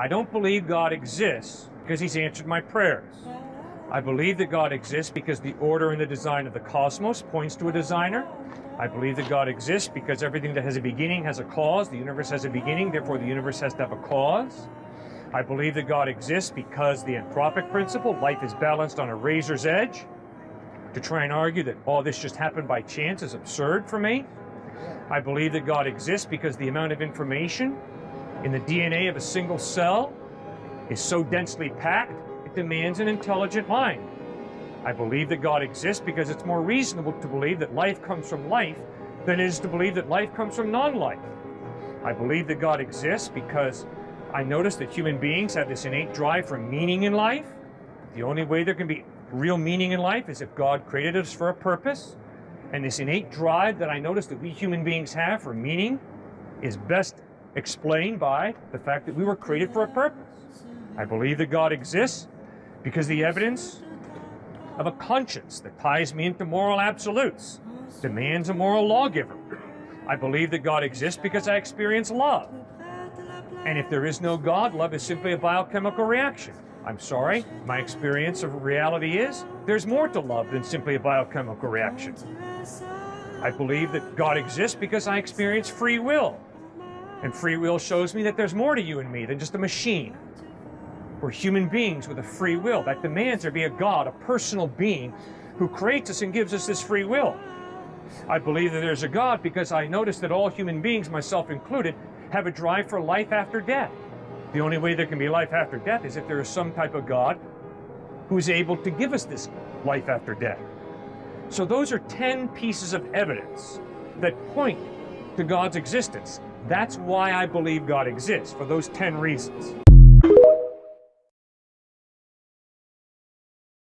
I don't believe God exists because he's answered my prayers. I believe that God exists because the order and the design of the cosmos points to a designer. I believe that God exists because everything that has a beginning has a cause. The universe has a beginning, therefore the universe has to have a cause. I believe that God exists because the anthropic principle, life is balanced on a razor's edge. To try and argue that all this just happened by chance is absurd for me. I believe that God exists because the amount of information in the DNA of a single cell is so densely packed, it demands an intelligent mind. I believe that God exists because it's more reasonable to believe that life comes from life than it is to believe that life comes from non-life. I believe that God exists because I notice that human beings have this innate drive for meaning in life. The only way there can be real meaning in life is if God created us for a purpose. And this innate drive that I notice that we human beings have for meaning is best explained by the fact that we were created for a purpose. I believe that God exists because the evidence of a conscience that ties me into moral absolutes demands a moral lawgiver. I believe that God exists because I experience love. And if there is no God, love is simply a biochemical reaction. I'm sorry, my experience of reality is there's more to love than simply a biochemical reaction. I believe that God exists because I experience free will. And free will shows me that there's more to you and me than just a machine. We're human beings with a free will that demands there be a God, a personal being, who creates us and gives us this free will. I believe that there's a God because I notice that all human beings, myself included, have a drive for life after death. The only way there can be life after death is if there is some type of God who is able to give us this life after death. So those are 10 pieces of evidence that point to God's existence. That's why I believe God exists, for those 10 reasons.